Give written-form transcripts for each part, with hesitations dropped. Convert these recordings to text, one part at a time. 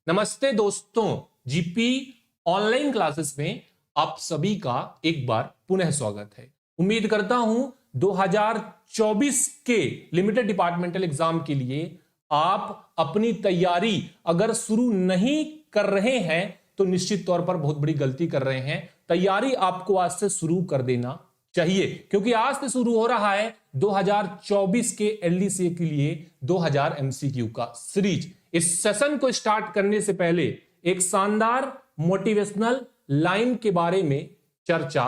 नमस्ते दोस्तों, GP online classes में आप सभी का एक बार पुनः स्वागत है। उम्मीद करता हूं 2024 के लिमिटेड डिपार्टमेंटल एग्जाम के लिए आप अपनी तैयारी अगर शुरू नहीं कर रहे हैं तो निश्चित तौर पर बहुत बड़ी गलती कर रहे हैं। तैयारी आपको आज से शुरू कर देना चाहिए क्योंकि आज से शुरू हो रहा है 2024 के एलडीसी के लिए 2000 एमसीक्यू का सीरीज। इस सेशन को स्टार्ट करने से पहले एक शानदार मोटिवेशनल लाइन के बारे में चर्चा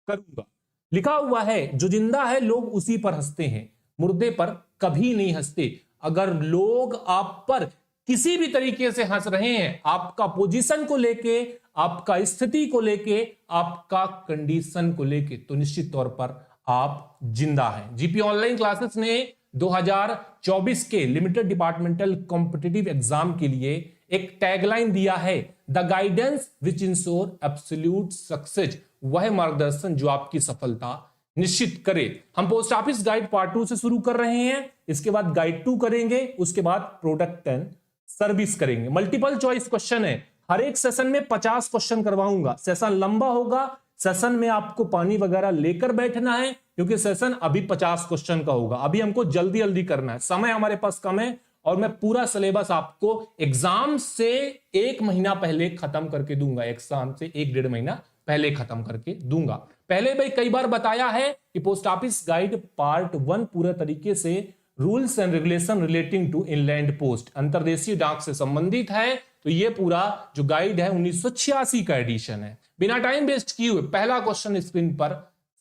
करूंगा। लिखा हुआ है, जो जिंदा है लोग उसी पर हंसते हैं, मुर्दे पर कभी नहीं हंसते। अगर लोग आप पर किसी भी तरीके से हंस रहे हैं, आपका पोजीशन को लेके, आपका स्थिति को लेके, आपका कंडीशन को लेके, तो निश्चित तौर पर आप जिंदा हैं। जीपी ऑनलाइन क्लासेस ने 2024 के लिमिटेड डिपार्टमेंटल कॉम्पिटिटिव एग्जाम के लिए एक टैगलाइन दिया है, the guidance which ensure absolute success, वह मार्गदर्शन जो आपकी सफलता निश्चित करे। हम पोस्ट ऑफिस गाइड पार्ट 2 से शुरू कर रहे हैं, इसके बाद गाइड 2 करेंगे, उसके बाद प्रोडक्ट एंड सर्विस करेंगे। मल्टीपल चॉइस क्वेश्चन है, हर एक सेशन में 50 क्वेश्चन करवाऊंगा। सेशन लंबा होगा, सेशन में आपको पानी वगैरह लेकर बैठना है क्योंकि सेशन अभी 50 क्वेश्चन का होगा। अभी हमको जल्दी जल्दी करना है, समय हमारे पास कम है और मैं पूरा सिलेबस आपको एग्जाम से 1 महीना पहले खत्म करके दूंगा। एग्जाम से 1-1.5 महीना पहले खत्म करके दूंगा। पहले भाई कई बार बताया है कि पोस्ट ऑफिस गाइड पार्ट 1 पूरे तरीके से rules and regulation relating to inland post, अंतर्देशीय डाक से संबंधित है। तो ये पूरा जो गाइड है 1986 का एडिशन है। बिना टाइम वेस्ट किए हुए पहला क्वेश्चन स्क्रीन पर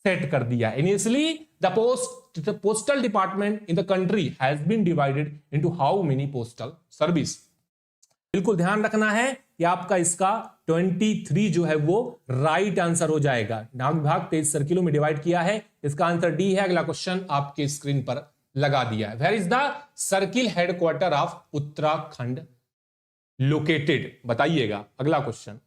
सेट कर दिया। Initially the postal department in the country has been divided into how many postal service. बिल्कुल ध्यान रखना है कि आपका इसका 23 जो है वो राइट आंसर हो जाएगा। डाक विभाग 23 सर्किलों में डिवाइड किया है, इसका आंसर डी है। अगला क्वेश्चन आपके स्क्रीन पर लगा दिया है। Where is the circle headquarter of Uttarakhand located, बताइएगा। अगला क्वेश्चन,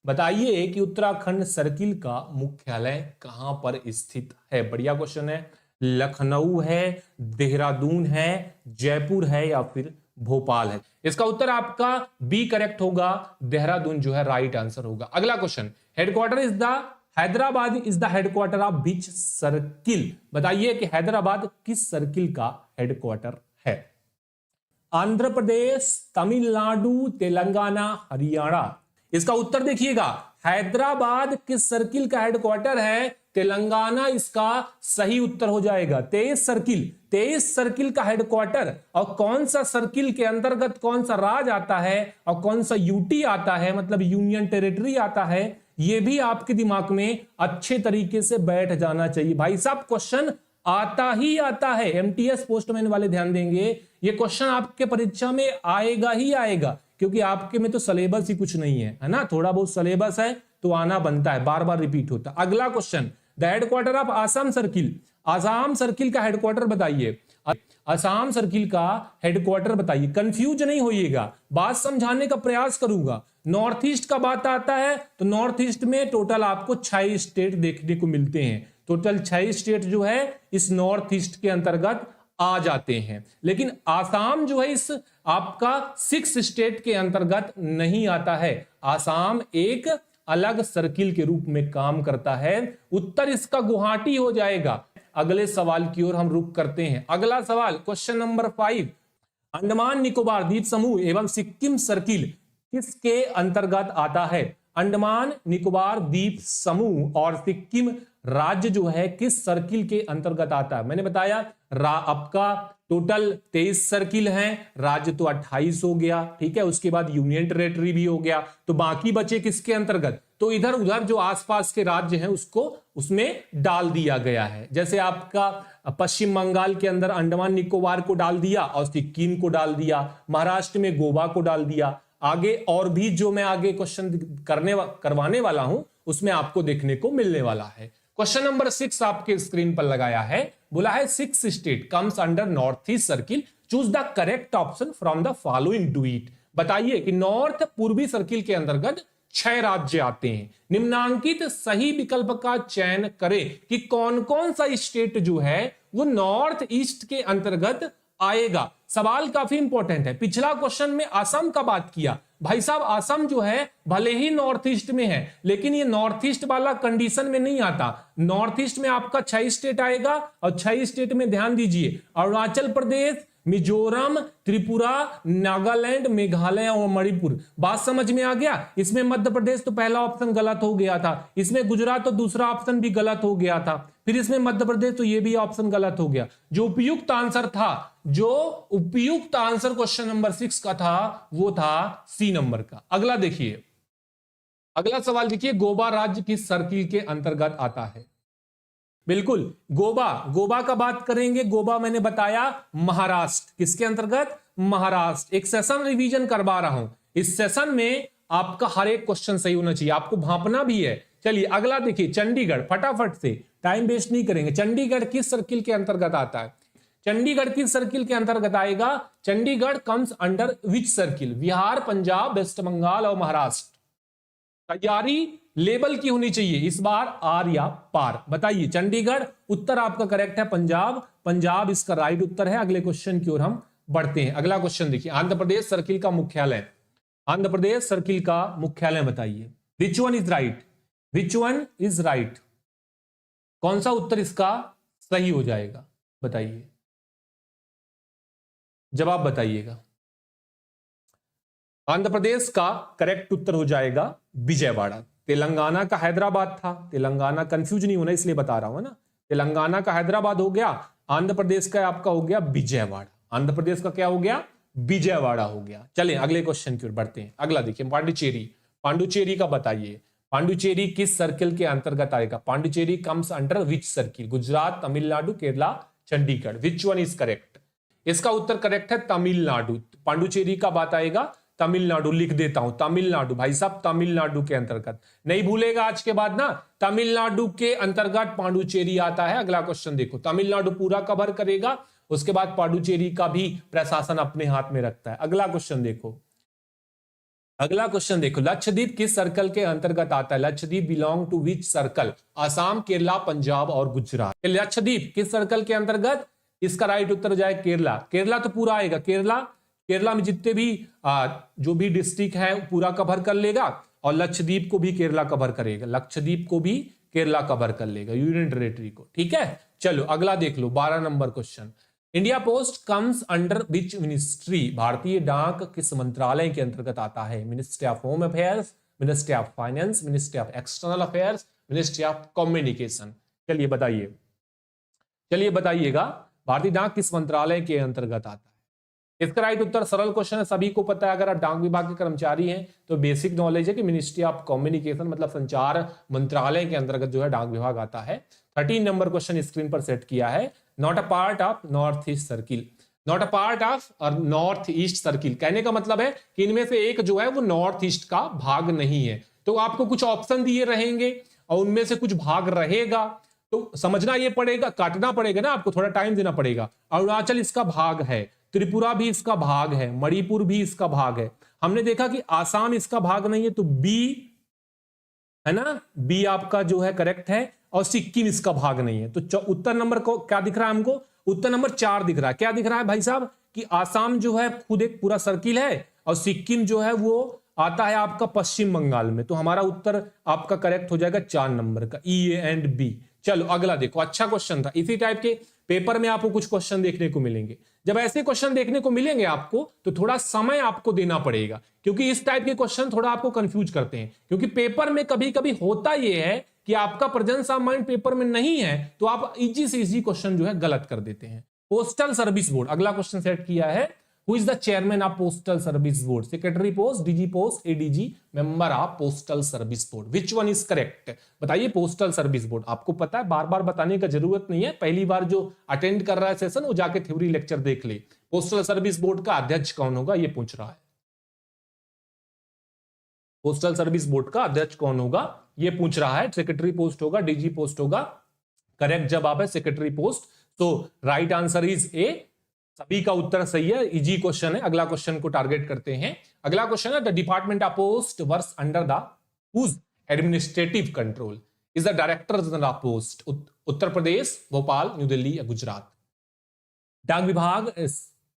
बताइए कि उत्तराखंड सर्किल का मुख्यालय कहां पर स्थित है। बढ़िया क्वेश्चन है। लखनऊ है, देहरादून है, जयपुर है या फिर भोपाल है। इसका उत्तर आपका बी करेक्ट होगा, देहरादून जो है राइट आंसर होगा। अगला question, headquarter is the Hyderabad is the headquarter of which circle, बताइए कि हैदराबाद किस सर्किल का हेडक्वार्टर है। आंध्र प्रदेश, तमिलनाडु, तेलंगाना, हरियाणा। इसका उत्तर देखिएगा, हैदराबाद किस सर्किल का हेडक्वार्टर है, तेलंगाना इसका सही उत्तर हो जाएगा। 23 सर्किल का हेडक्वार्टर, और कौन सा सर्किल के अंतर्गत कौन सा राज आता है और कौन सा यूटी आता है, मतलब यूनियन टेरिटरी आता है, यह भी आपके दिमाग में अच्छे तरीके से बैठ जाना चाहिए। भाई साहब क्वेश्चन आता ही आता है, एमटीएस पोस्टमैन वाले ध्यान देंगे, ये क्वेश्चन आपके परीक्षा में आएगा ही आएगा क्योंकि आपके में तो सिलेबस ही कुछ नहीं है ना, थोड़ा बहुत सिलेबस है तो आना बनता है, बार बार रिपीट होता है। अगला question, the headquarter of Assam circle, Assam circle का हेडक्वार्टर बताइए। आसाम सर्किल का हेडक्वार्टर बताइए, कंफ्यूज नहीं होइएगा, बात समझाने का प्रयास करूंगा। नॉर्थ ईस्ट का बात आता है तो नॉर्थ ईस्ट में टोटल आपको 6 स्टेट देखने को मिलते हैं। टोटल 6 स्टेट जो है इस नॉर्थ ईस्ट के अंतर्गत आ जाते हैं, लेकिन आसाम जो है इस आपका 6 स्टेट के अंतर्गत नहीं आता है। आसाम एक अलग सर्किल के रूप में काम करता है। उत्तर इसका गुवाहाटी हो जाएगा। अगले सवाल की ओर हम रुख करते हैं। अगला सवाल, क्वेश्चन नंबर 5, अंडमान निकोबार द्वीप समूह एवं सिक्किम सर्किल किसके अंतर्गत आता है। अंडमान निकोबार द्वीप समूह और सिक्किम राज्य जो है किस सर्किल के अंतर्गत आता है। मैंने बताया आपका टोटल 23 सर्किल हैं, राज्य तो 28 हो गया, ठीक है। उसके बाद यूनियन टेरिटरी भी हो गया, तो बाकी बचे किसके अंतर्गत, तो इधर उधर जो आसपास के राज्य हैं उसको उसमें डाल दिया गया है। जैसे आपका पश्चिम बंगाल के अंदर अंडमान निकोबार को डाल दिया और सिक्किम को डाल दिया, महाराष्ट्र में गोवा को डाल दिया। आगे और भी जो मैं आगे क्वेश्चन करवाने वाला हूं उसमें आपको देखने को मिलने वाला है। क्वेश्चन नंबर 6 आपके स्क्रीन पर लगाया है, बोला है 6 state comes under north east circle, choose the correct option from the following do it. बताइए कि नॉर्थ पूर्वी सर्किल के अंतर्गत 6 राज्य आते हैं। निम्नांकित सही विकल्प का चयन करें कि कौन कौन सा स्टेट जो है वो नॉर्थ ईस्ट के अंतर्गत आएगा। सवाल काफी इंपॉर्टेंट है। पिछला क्वेश्चन में असम का बात किया, भाई साहब असम जो है भले ही नॉर्थ ईस्ट में है, लेकिन ये नॉर्थ ईस्ट वाला कंडीशन में नहीं आता। नॉर्थ ईस्ट में आपका 6 स्टेट आएगा, और 6 स्टेट में ध्यान दीजिए, अरुणाचल प्रदेश, मिजोरम, त्रिपुरा, नागालैंड, मेघालय और मणिपुर। बात समझ में आ गया? इसमें मध्य प्रदेश तो पहला ऑप्शन गलत हो गया था, इसमें गुजरात तो दूसरा ऑप्शन भी गलत हो गया था, फिर इसमें मध्य प्रदेश तो ये भी ऑप्शन गलत हो गया। जो उपयुक्त आंसर था, जो उपयुक्त आंसर क्वेश्चन नंबर 6 का था, वो था सी नंबर का। अगला देखिए, अगला सवाल देखिए, गोवा राज्य किस सर्किल के अंतर्गत आता है? बिल्कुल गोवा, गोवा का बात करेंगे। गोवा मैंने बताया महाराष्ट्र, किसके अंतर्गत? महाराष्ट्र। एक सेशन रिवीजन करवा रहा हूं, इस सेशन में आपका हर एक क्वेश्चन सही होना चाहिए, आपको भांपना भी है। चलिए अगला देखिए, चंडीगढ़, फटाफट से, टाइम वेस्ट नहीं करेंगे। चंडीगढ़ किस सर्किल के अंतर्गत आता है? चंडीगढ़ किस सर्किल के अंतर्गत आएगा? Chandigarh comes under which circle? Bihar, Punjab, West Bengal और महाराष्ट्र। तैयारी लेवल की होनी चाहिए इस बार, आर या पार। बताइए, चंडीगढ़ उत्तर आपका करेक्ट है, पंजाब, पंजाब इसका राइट उत्तर है। अगले क्वेश्चन की ओर हम बढ़ते हैं। अगला क्वेश्चन देखिए, आंध्र प्रदेश सर्किल का मुख्यालय, आंध्र प्रदेश सर्किल का मुख्यालय बताइए। विच one is right? Which one is right? कौन सा उत्तर इसका सही हो जाएगा? बताइए, जवाब बताइएगा। आंध्र प्रदेश का करेक्ट उत्तर हो जाएगा विजयवाड़ा। तेलंगाना का हैदराबाद था, तेलंगाना, कंफ्यूज नहीं होना इसलिए बता रहा हूं ना। तेलंगाना का हैदराबाद हो गया, आंध्र प्रदेश का आपका हो गया विजयवाड़ा। आंध्र प्रदेश का क्या हो गया? विजयवाड़ा हो गया। चलें अगले क्वेश्चन की ओर बढ़ते हैं। अगला देखिए, पांडुचेरी, पांडुचेरी का बताइए, पांडुचेरी किस सर्किल के अंतर्गत आएगा? Puducherry comes under which circle? Gujarat, Tamil Nadu, Kerala, Chandigarh. Which one is correct? इसका उत्तर करेक्ट है तमिलनाडु। पांडुचेरी का बात आएगा तमिलनाडु, लिख देता हूं तमिलनाडु, भाई साहब तमिलनाडु के अंतर्गत, नहीं भूलेगा आज के बाद ना, तमिलनाडु के अंतर्गत पांडुचेरी आता है। अगला क्वेश्चन देखो, तमिलनाडु पूरा कवर करेगा, उसके बाद पांडुचेरी का भी प्रशासन अपने हाथ में रखता है। अगला क्वेश्चन देखो, अगला क्वेश्चन देखो, लक्षद्वीप किस सर्कल के अंतर्गत आता है? Lakshadweep belong to which circle? Assam, Kerala, Punjab और गुजरात। लक्षद्वीप किस सर्कल के अंतर्गत? इसका राइट उत्तर जाए केरला। केरला तो पूरा आएगा, केरला, केरला में जितने भी जो भी डिस्ट्रिक्ट है पूरा कवर कर लेगा, और लक्षद्वीप को भी केरला कवर करेगा, लक्षद्वीप को भी केरला कवर कर लेगा, यूनियन टेरिटरी को। ठीक है, चलो अगला देख लो, 12 number question. India post comes under which ministry? भारतीय डाक किस मंत्रालय के अंतर्गत आता है? Ministry of home affairs, ministry of finance, ministry of external affairs, ministry of communication. चलिए बताइए, चलिए बताइएगा, भारतीय डाक किस मंत्रालय के अंतर्गत आता है? इसका राइट उत्तर, सरल क्वेश्चन है, सभी को पता है। अगर आप डाक विभाग के कर्मचारी हैं तो बेसिक नॉलेज है कि मिनिस्ट्री ऑफ कम्युनिकेशन मतलब संचार मंत्रालय के अंतर्गत जो है डाक विभाग आता है। 13 नंबर क्वेश्चन स्क्रीन पर सेट किया है। Not a part of north east circle, not a part of और नॉर्थ ईस्ट सर्किल, कहने का मतलब है कि इनमें से एक जो है वो नॉर्थ ईस्ट का भाग नहीं है। तो आपको कुछ ऑप्शन दिए रहेंगे और उनमें से कुछ भाग रहेगा, तो समझना ये पड़ेगा, काटना पड़ेगा ना, आपको थोड़ा टाइम देना पड़ेगा। अरुणाचल इसका भाग है, त्रिपुरा भी इसका भाग है, मणिपुर भी इसका भाग है। हमने देखा कि आसाम इसका भाग नहीं है, तो बी है ना, बी आपका जो है करेक्ट है, और सिक्किम इसका भाग नहीं है। तो उत्तर नंबर को क्या दिख रहा है हमको? उत्तर नंबर 4 दिख रहा है। क्या दिख रहा है भाई साहब? कि आसाम जो है खुद एक पूरा सर्किल है, और सिक्किम जो है वो आता है आपका पश्चिम बंगाल में। तो हमारा उत्तर आपका करेक्ट हो जाएगा 4 नंबर का, ई एंड बी। चलो अगला देखो, अच्छा क्वेश्चन था। इसी टाइप के पेपर में आपको कुछ क्वेश्चन देखने को मिलेंगे। जब ऐसे क्वेश्चन देखने को मिलेंगे आपको, तो थोड़ा समय आपको देना पड़ेगा, क्योंकि इस टाइप के क्वेश्चन थोड़ा आपको कंफ्यूज करते हैं। क्योंकि पेपर में कभी कभी होता यह है कि आपका प्रेजेंस ऑफ माइंड पेपर में नहीं है, तो आप इजी से इजी क्वेश्चन जो है गलत कर देते हैं। पोस्टल सर्विस बोर्ड, अगला क्वेश्चन सेट किया है, who is the chairman of postal service board? Secretary post, DG post, ADG, member of postal service board. Which one is correct? बताइए। पोस्टल सर्विस बोर्ड, आपको पता है, बार बार बताने का जरूरत नहीं है, पहली बार जो अटेंड कर रहा है सेशन वो जाके थ्योरी लेक्चर देख ले। पोस्टल सर्विस बोर्ड का अध्यक्ष कौन होगा, ये पूछ रहा है। पोस्टल सर्विस बोर्ड का अध्यक्ष कौन होगा, ये पूछ रहा है। सेक्रेटरी पोस्ट होगा, डीजी पोस्ट होगा, करेक्ट जवाब है सेक्रेटरी पोस्ट। तो राइट आंसर इज ए, सभी का उत्तर सही है, इजी क्वेश्चन है। अगला क्वेश्चन को टारगेट करते हैं। अगला क्वेश्चन है, the department of post works under the whose administrative control is the director general of post? Uttar Pradesh, Bhopal, New Delhi या गुजरात? डाक विभाग,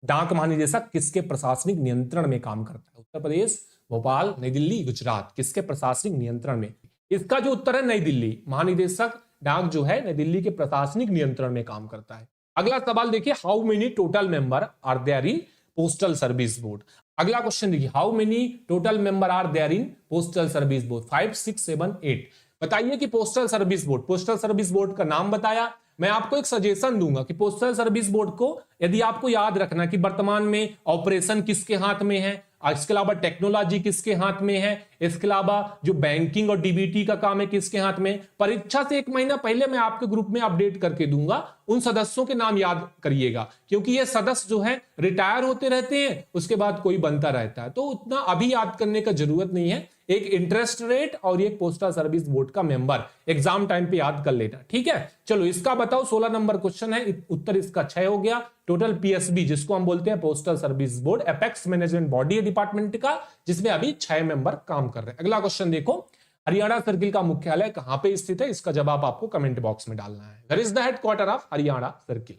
डाक महानिदेशक किसके प्रशासनिक नियंत्रण में काम करता है? उत्तर प्रदेश, भोपाल, नई दिल्ली, गुजरात किसके प्रशासनिक नियंत्रण में? इसका जो उत्तर है नई दिल्ली। महानिदेशक डाक जो है नई दिल्ली के प्रशासनिक नियंत्रण में काम करता है। अगला सवाल देखिए, how many total member are there in postal service board? अगला क्वेश्चन देखिए, how many total member are there in postal service board? 5, 6, 7, 8। बताइए कि पोस्टल सर्विस बोर्ड का नाम बताया। मैं आपको एक सजेशन दूंगा कि पोस्टल सर्विस बोर्ड को यदि आपको याद रखना कि वर्तमान में ऑपरेशन किसके हाथ में है, इसके अलावा टेक्नोलॉजी किसके हाथ में है, इसके अलावा जो बैंकिंग और डीबीटी का काम है किसके हाथ में, परीक्षा से 1 महीना पहले मैं आपके ग्रुप में अपडेट करके दूंगा। उन सदस्यों के नाम याद करिएगा, क्योंकि ये सदस्य जो है रिटायर होते रहते हैं, उसके बाद कोई बनता रहता है, तो उतना अभी याद करने का जरूरत नहीं है। एक इंटरेस्ट रेट और एक पोस्टल सर्विस बोर्ड का मेंबर एग्जाम टाइम पे याद कर लेना, ठीक है। चलो इसका बताओ, 16 नंबर क्वेश्चन है, उत्तर इसका 6 हो गया। टोटल पीएसबी जिसको हम बोलते हैं postal service board, apex management body है डिपार्टमेंट का, जिसमें अभी 6 मेंबर काम कर रहे हैं। अगला क्वेश्चन देखो, हरियाणा सर्किल का मुख्यालय कहां पे स्थित है? इसका जवाब आपको कमेंट बॉक्स में डालना है। Where is the headquarter of Haryana circle?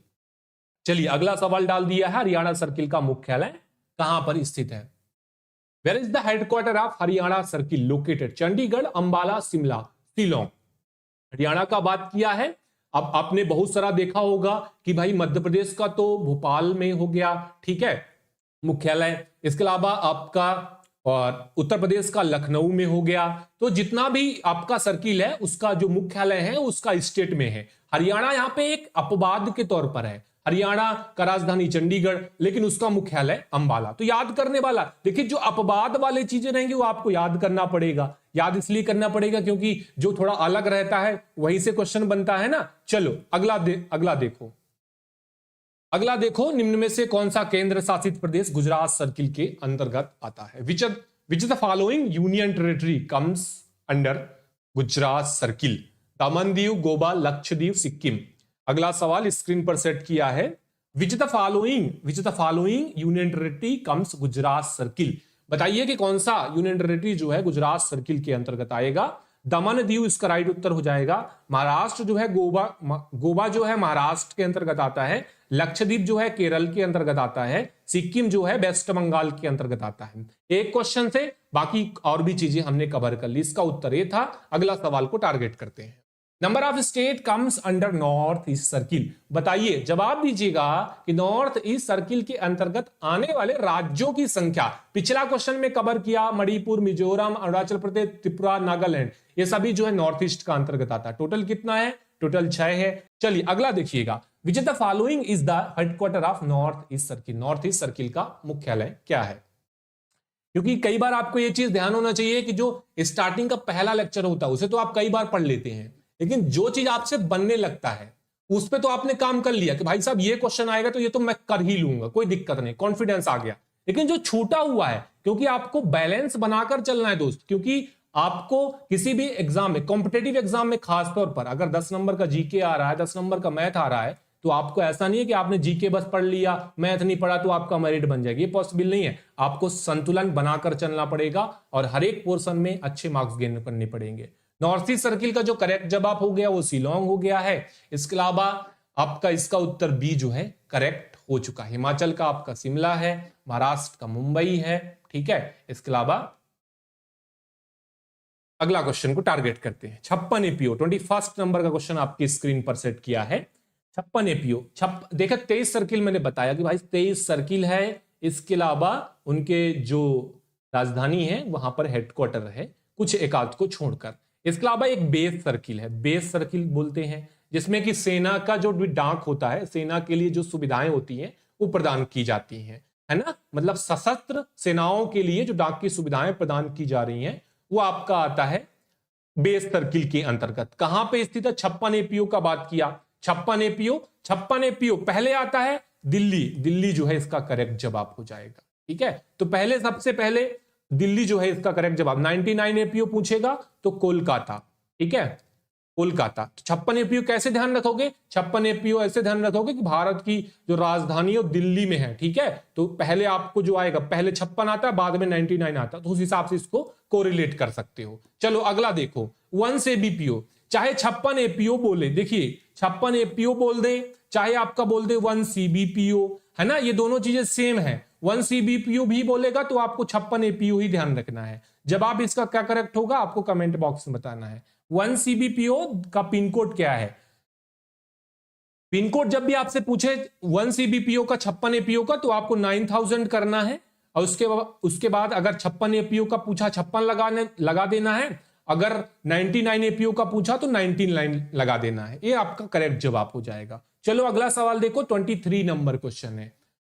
चलिए अगला सवाल डाल दिया है, हरियाणा सर्किल का मुख्यालय कहां पर स्थित है? Where is the headquarter of Haryana circle located? Chandigarh, Ambala, Shimla, Shillong. Haryana का बात किया है। अब आपने बहुत सारा देखा होगा कि भाई मध्य प्रदेश का तो भोपाल में हो गया, ठीक है, मुख्यालय। इसके अलावा आपका और उत्तर प्रदेश का लखनऊ में हो गया। तो जितना भी आपका सर्किल है उसका जो मुख्यालय है उसका स्टेट में है। हरियाणा यहां पे एक अपवाद के तौर पर है। हरियाणा का राजधानी चंडीगढ़, लेकिन उसका मुख्यालय अंबाला। तो याद करने वाला, देखिए जो अपवाद वाले चीजें रहेंगी वो आपको याद करना पड़ेगा। याद इसलिए करना पड़ेगा क्योंकि जो थोड़ा अलग रहता है वहीं से क्वेश्चन बनता है ना। चलो अगला देखो, निम्न में से कौन सा केंद्र शासित प्रदेश गुजरात सर्किल के अंतर्गत आता है? Which of the following union territory comes under Gujarat circle? Daman Diu, Goa, Lakshadweep, Sikkim. अगला सवाल स्क्रीन पर सेट किया है, which of the following union territory comes Gujarat circle? बताइए कि कौन सा यूनियन टेरिटरी जो है गुजरात सर्किल के अंतर्गत आएगा? दमन दीव इसका राइट उत्तर हो जाएगा। महाराष्ट्र जो है गोवा जो है महाराष्ट्र के अंतर्गत आता है। लक्षद्वीप जो है केरल के अंतर्गत आता है। सिक्किम जो है वेस्ट बंगाल के अंतर्गत आता है। एक क्वेश्चन से बाकी और भी चीजें हमने कवर कर ली। इसका उत्तर ये था। अगला सवाल को टारगेट करते हैं। Number of state comes under north east circle? बताइए, जवाब दीजिएगा कि नॉर्थ ईस्ट सर्किल के अंतर्गत आने वाले राज्यों की संख्या। पिछला क्वेश्चन में कवर किया, मणिपुर, मिजोरम, अरुणाचल प्रदेश, त्रिपुरा, नागालैंड, ये सभी जो है नॉर्थ ईस्ट का अंतर्गत आता है। टोटल कितना है? टोटल 6 है। चलिए अगला देखिएगा, which of the following is the headquarter of north east circle? North east circle का मुख्यालय क्या है? क्योंकि कई बार आपको यह चीज ध्यान होना चाहिए कि जो स्टार्टिंग का पहला लेक्चर होता है उसे तो आप कई बार पढ़ लेते हैं, लेकिन जो चीज आपसे बनने लगता है उस पे तो आपने काम कर लिया कि भाई साहब ये क्वेश्चन आएगा तो ये तो मैं कर ही लूंगा, कोई दिक्कत नहीं, कॉन्फिडेंस आ गया। लेकिन जो छूटा हुआ है, क्योंकि आपको बैलेंस बनाकर चलना है दोस्त, क्योंकि आपको किसी भी एग्जाम में, कॉम्पिटेटिव एग्जाम में खास तौर पर अगर 10 नंबर का जीके आ रहा है, 10 नंबर का मैथ आ रहा है, तो आपको ऐसा नहीं है कि आपने जीके बस पढ़ लिया, मैथ नहीं पढ़ा तो आपका मेरिट बन जाएगी, ये पॉसिबल नहीं है। आपको संतुलन बनाकर चलना पड़ेगा और हर एक पोर्शन में अच्छे मार्क्स गेन करने पड़ेंगे। नॉर्थ ईस्ट सर्किल का जो करेक्ट जवाब हो गया वो शिलोंग हो गया है। इसके अलावा आपका इसका उत्तर बी जो है करेक्ट हो चुका है। हिमाचल का आपका शिमला है, महाराष्ट्र का मुंबई है, ठीक है। इसके अलावा अगला क्वेश्चन को टारगेट करते हैं। 56 एपीओ 21 नंबर का क्वेश्चन आपकी स्क्रीन पर सेट किया है। 56 एपीओ देखा, 23 सर्किल मैंने बताया कि भाई 23 सर्किल है। इसके अलावा उनके जो राजधानी है वहां पर हेडक्वार्टर है, कुछ एकाध को छोड़कर। इसके अलावा एक बेस सर्किल है, बेस सर्किल बोलते हैं, जिसमें कि सेना का जो डाक होता है, सेना के लिए जो सुविधाएं होती हैं वो प्रदान की जाती हैं, है ना। मतलब सशस्त्र सेनाओं के लिए जो डाक की सुविधाएं प्रदान की जा रही हैं वो आपका आता है बेस सर्किल के अंतर्गत। कहां पे स्थित है? 56 एपीओ का बात किया। 56 एपीओ पहले आता है दिल्ली, दिल्ली जो है इसका करेक्ट जवाब हो जाएगा, ठीक है। तो पहले सबसे पहले दिल्ली जो है इसका करेक्ट जवाब। 99 एपीओ पूछेगा तो कोलकाता, ठीक है, कोलकाता। तो 56 एपीओ कैसे ध्यान रखोगे? 56 एपीओ ऐसे ध्यान रखोगे कि भारत की जो राजधानी है दिल्ली में है, ठीक है। तो पहले आपको जो आएगा, पहले 56 आता है, बाद में 99 आता है, तो उस हिसाब से इसको कोरिलेट कर सकते हो। चलो अगला देखो, 1 एबीपीओ, चाहे 56 एपीओ बोले, देखिए 56 एपीओ बोल दे, चाहे आपका बोल दे 1 सीबीपीओ, है ना, ये दोनों चीजें सेम है। 1 CBPU भी बोलेगा तो आपको 56 APU ही ध्यान रखना है। जवाब इसका क्या करेक्ट होगा आपको कमेंट बॉक्स में बताना है। 1 CBPU का पिन कोड क्या है? पिन कोड जब भी आपसे पूछे 1 CBPU का 56 APU का तो आपको 9000 करना है, और उसके बाद अगर 56 APU का पूछा 56 लगा देना है, अगर 99 APU का पूछा तो 19 लगा देना है। ये आपका करेक्ट जवाब हो जाएगा। चलो अगला सवाल देखो, 23 नंबर क्वेश्चन है।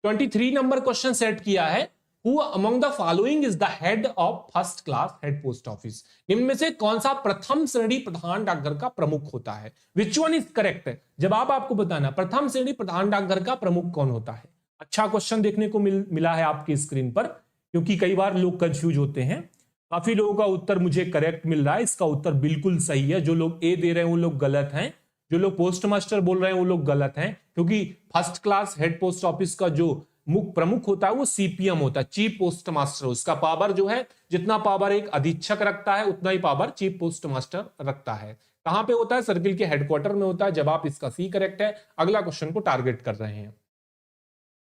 23 नंबर क्वेश्चन सेट किया है, Who among the following is the head of first class head post office? निम्न में से कौन सा प्रथम श्रेणी प्रधान डाकघर का प्रमुख होता है? Which one is correct? जवाब आपको बताना, प्रथम श्रेणी प्रधान डाकघर का प्रमुख कौन होता है? अच्छा क्वेश्चन देखने को मिला है आपकी स्क्रीन पर, क्योंकि कई बार लोग कंफ्यूज होते हैं। काफी लोगों का उत्तर मुझे करेक्ट मिल रहा है, इसका उत्तर बिल्कुल सही है। जो लोग ए दे रहे हैं वो लोग गलत हैं, जो लोग पोस्ट मास्टर बोल रहे हैं वो लोग गलत हैं, क्योंकि first class head post office का जो मुख्य प्रमुख होता है वो सीपीएम होता है, चीफ पोस्ट मास्टर। उसका पावर जो है, जितना पावर एक अधीक्षक रखता है उतना ही पावर चीफ पोस्ट मास्टर रखता है। कहां पे होता है? सर्किल के हेडक्वार्टर में होता है। जवाब इसका सी करेक्ट है। अगला क्वेश्चन को टारगेट कर रहे हैं।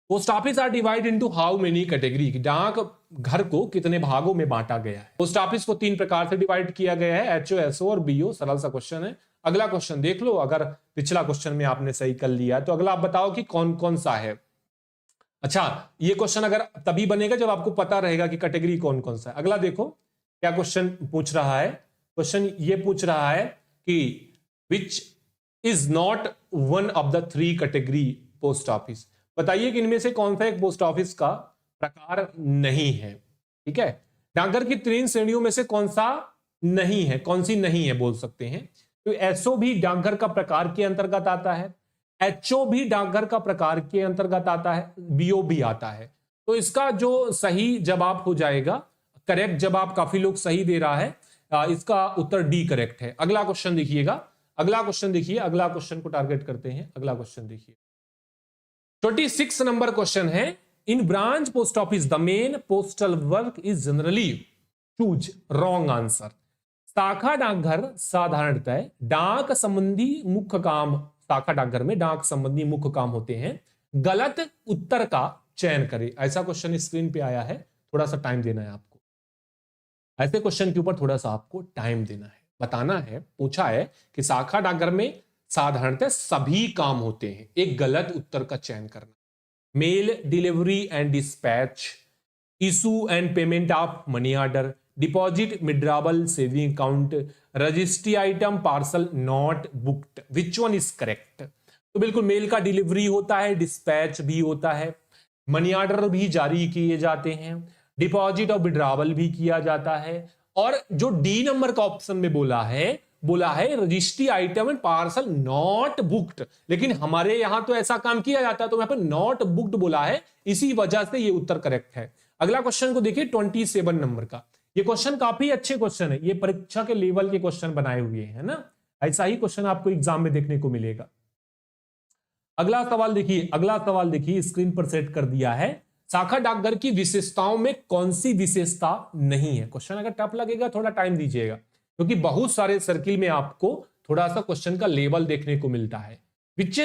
Post office are divide into how many category? डाक घर को कितने भागों में बांटा गया है? पोस्ट ऑफिस को 3 प्रकार से डिवाइड किया गया है, एचओ, एसओ और बीओ। सरल सा क्वेश्चन है। अगला क्वेश्चन देख लो, अगर पिछला क्वेश्चन में आपने सही कर लिया तो अगला आप बताओ कि कौन कौन सा है। अच्छा, ये क्वेश्चन अगर तभी बनेगा जब आपको पता रहेगा कि कैटेगरी कौन कौन सा है। अगला देखो क्या क्वेश्चन पूछ रहा है। क्वेश्चन ये पूछ रहा है कि which is not one of the 3 category post office? बताइए कि इनमें से कौन सा एक पोस्ट ऑफिस का प्रकार नहीं है। ठीक है, डाकघर की 3 श्रेणियों में से कौन सा नहीं है, कौन सी नहीं है बोल सकते हैं। तो एसओ भी डाकघर का प्रकार के अंतर्गत आता है, एचओ भी डाकघर का प्रकार के अंतर्गत आता है, बीओ भी आता है। तो इसका जो सही जवाब हो जाएगा, करेक्ट जवाब काफी लोग सही दे रहा है, इसका उत्तर डी करेक्ट है। अगला क्वेश्चन देखिएगा, अगला क्वेश्चन देखिए, अगला क्वेश्चन को टारगेट करते हैं। अगला क्वेश्चन देखिए, 26 नंबर क्वेश्चन है। In branch post office the main postal work is generally choose. Wrong answer. शाखा डाकघर साधारणतः डाक संबंधी मुख्य काम, शाखा डाकघर में डाक संबंधी मुख्य काम होते हैं। गलत उत्तर का चयन करें। ऐसा क्वेश्चन स्क्रीन पे आया है, थोड़ा सा टाइम देना है आपको। ऐसे क्वेश्चन के ऊपर थोड़ा सा आपको टाइम देना है, बताना है। पूछा है कि शाखा डाकघर में साधारणतः सभी काम होते हैं, एक गलत उत्तर का चयन करना। Mail delivery and dispatch, issue and payment of money order, deposit, withdrawal, saving account, registry item, parcel not booked. Which one is correct? तो बिल्कुल मेल का डिलीवरी होता है, डिस्पैच भी होता है, मनी ऑर्डर भी जारी किए जाते हैं, डिपॉजिट और विड्रॉवल भी किया जाता है, और जो डी नंबर का ऑप्शन में बोला है registry item and parcel not booked. लेकिन हमारे यहां तो ऐसा काम किया जाता है, तो यहां पर नॉट बुक्ड बोला है, इसी वजह से ये उत्तर करेक्ट है। अगला क्वेश्चन को देखिए, 27 नंबर का। ये क्वेश्चन काफी अच्छे क्वेश्चन है, ये परीक्षा के लेवल के क्वेश्चन बनाए हुए हैं ना, ऐसा ही क्वेश्चन आपको एग्जाम में देखने को मिलेगा। अगला सवाल देखिए, अगला सवाल देखिए, स्क्रीन पर सेट कर दिया है। शाखा डाकघर की विशेषताओं में कौन सी विशेषता नहीं है? क्वेश्चन अगर टफ लगेगा थोड़ा टाइम दीजिएगा, क्योंकि बहुत सारे सर्किल में आपको थोड़ा सा क्वेश्चन का लेवल देखने को मिलता है। Which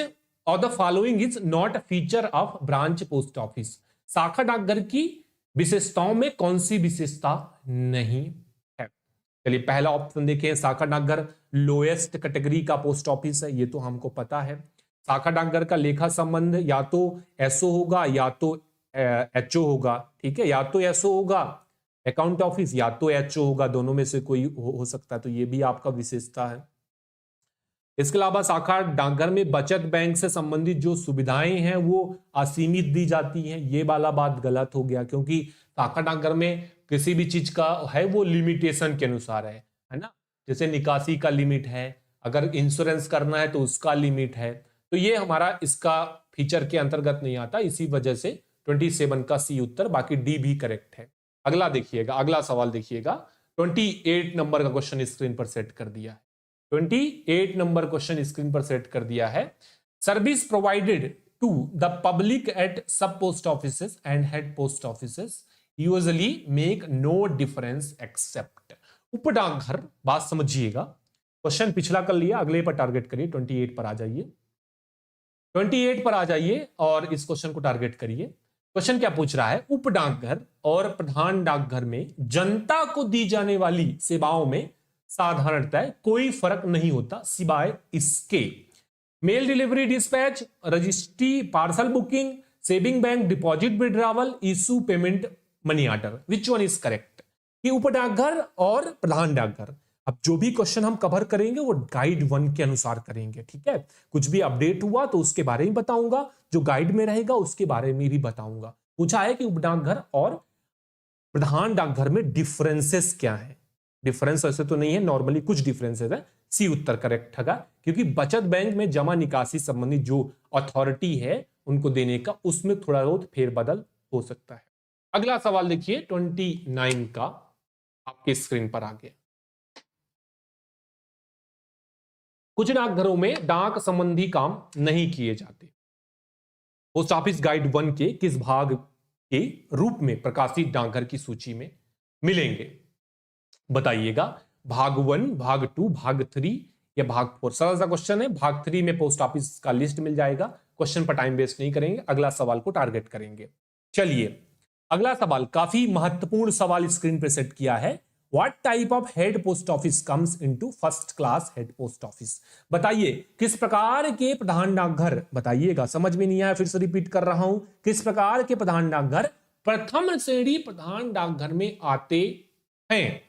of the following is not feature of branch post office? शाखा डाकघर की विशेषताओं में कौन सी विशेषता नहीं है? चलिए पहला ऑप्शन देखें, शाखा डाकघर लोएस्ट कैटेगरी का पोस्ट ऑफिस है, ये तो हमको पता है। शाखा डाकघर का लेखा संबंध या तो एसओ होगा या तो एचओ होगा। ठीक है, या तो एसओ होगा अकाउंट ऑफिस, या तो एचओ होगा, दोनों में से कोई हो सकता है, तो ये भी आपका विशेषता है। इसके अलावा शाखा डाकघर में बचत बैंक से संबंधित जो सुविधाएं हैं वो असीमित दी जाती हैं, ये वाला बात गलत हो गया, क्योंकि शाखा डाकघर में किसी भी चीज का है वो लिमिटेशन के अनुसार है ना। जैसे निकासी का लिमिट है, अगर इंश्योरेंस करना है तो उसका लिमिट है, तो ये हमारा इसका फीचर के अंतर्गत नहीं आता, इसी वजह से 27 का सी उत्तर, बाकी डी भी करेक्ट है। अगला देखिएगा, अगला सवाल देखिएगा, 28 नंबर का क्वेश्चन स्क्रीन पर सेट कर दिया है। 28 नंबर क्वेश्चन स्क्रीन पर सेट कर दिया है। Service provided to the public at sub post offices and head post offices usually make no difference except. उप डाकघर, बात समझिएगा, क्वेश्चन पिछला कर लिया, अगले पर टारगेट करिए, 28 पर आ जाइए, 28 पर आ जाइए और इस क्वेश्चन को टारगेट करिए। क्वेश्चन क्या पूछ रहा है, उप डाकघर और प्रधान डाकघर में जनता को दी जाने वाली सेवाओं में साधारणतः कोई फर्क नहीं होता सिवाय इसके। Mail delivery dispatch, registry parcel booking, saving bank deposit withdrawal, issue payment money order, which one is correct? कि उप डाकघर और प्रधान डाकघर। अब जो भी क्वेश्चन हम कवर करेंगे वो गाइड 1 के अनुसार करेंगे, ठीक है। कुछ भी अपडेट हुआ तो उसके बारे में बताऊंगा, जो गाइड में रहेगा उसके बारे में भी बताऊंगा। पूछा है कि उप डाकघर और प्रधान डाकघर में डिफरेंसेस क्या है। डिफरेंस ऐसे तो नहीं है, नॉर्मली कुछ डिफरेंसेस है। सी उत्तर करेक्ट होगा, क्योंकि बचत बैंक में जमा निकासी संबंधी जो अथॉरिटी है उनको देने का, उसमें थोड़ा बहुत फेरबदल हो सकता है। अगला सवाल देखिए 29 का, आपके स्क्रीन पर आ गया। कुछ डाकघरों में डाक संबंधी काम नहीं किए जाते। पोस्ट ऑफिस गाइड 1 के किस भाग के रूप में प्रकाशित डाकघर की सूची में मिलेंगे? बताइएगा। भाग 1, भाग 2, भाग 3 या भाग 4? सरल सा क्वेश्चन है। भाग 3 में पोस्ट ऑफिस का लिस्ट मिल जाएगा। क्वेश्चन पर टाइम वेस्ट नहीं करेंगे, अगला सवाल को टारगेट करेंगे। चलिए अगला सवाल, काफी महत्वपूर्ण सवाल स्क्रीन पर सेट किया है। What type of head post office comes into first class head post office? बताइए किस प्रकार के प्रधान डाकघर, बताइएगा, समझ में नहीं आया फिर से रिपीट कर रहा हूं, किस प्रकार के प्रधान डाकघर प्रथम श्रेणी प्रधान डाकघर में आते हैं?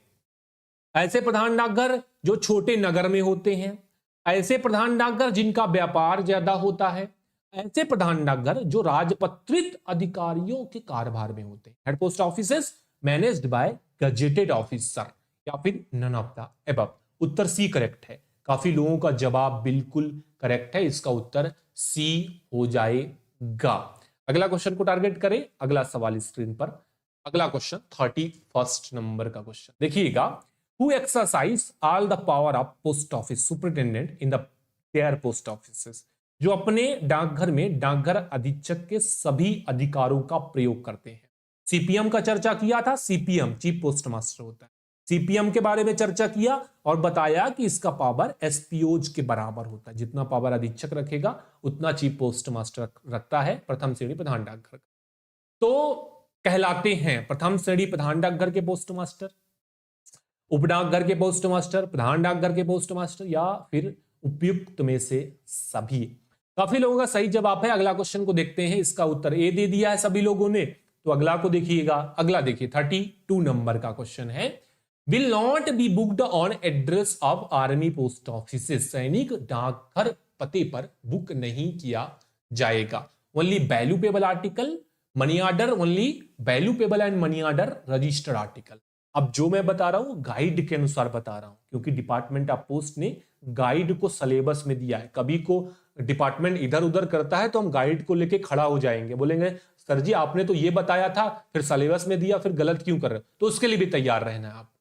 ऐसे प्रधान डाकघर जो छोटे नगर में होते हैं, ऐसे प्रधान डाकघर जिनका व्यापार ज्यादा होता है, ऐसे प्रधान डाकघर जो राजपत्रित अधिकारियों के कार्यभार में होते हैं। Head post offices managed by gazetted officer, या फिर नन ऑफ द अबव। उत्तर सी करेक्ट है। काफी लोगों का जवाब बिल्कुल करेक्ट है, इसका उत्तर सी हो जाएगा। अगला क्वेश्चन को टारगेट करें, अगला सवाल स्क्रीन पर। अगला क्वेश्चन 31 नंबर का क्वेश्चन देखिएगा। Who exercise all the power of post office superintendent in their post offices? जो अपने डाकघर में डाकघर अधीक्षक के सभी अधिकारों का प्रयोग करते हैं। सीपीएम का चर्चा किया था, सीपीएम चीफ पोस्ट मास्टर होता है। सीपीएम के बारे में चर्चा किया और बताया कि इसका पावर एसपीओज के बराबर होता है। जितना पावर अधीक्षक रखेगा उतना चीफ पोस्ट मास्टर रखता है प्रथम श्रेणी प्रधान डाकघर। तो कहलाते हैं प्रथम श्रेणी प्रधान डाकघर के पोस्ट मास्टर, उप डाकघर के पोस्ट मास्टर, प्रधान डाकघर के पोस्ट मास्टर, या फिर उपयुक्त में से सभी। काफी लोगों का सही जवाब है। अगला क्वेश्चन को देखते हैं, इसका उत्तर ए दे दिया है सभी लोगों ने, तो अगला को देखिएगा। अगला देखिए 32 नंबर का क्वेश्चन है। Will not be booked on address of army post office? सैनिक डाकघर पते पर बुक नहीं किया जाएगा। Only valuable article money order, only valuable and money order registered article. अब जो मैं बता रहा हूं गाइड के अनुसार बता रहा हूं, क्योंकि डिपार्टमेंट ऑफ पोस्ट ने गाइड को सिलेबस में दिया है। कभी को डिपार्टमेंट इधर उधर करता है तो हम गाइड को लेके खड़ा हो जाएंगे, बोलेंगे सर जी आपने तो ये बताया था, फिर सिलेबस में दिया, फिर गलत क्यों कर रहे हो? तो उसके लिए भी तैयार रहना है आप,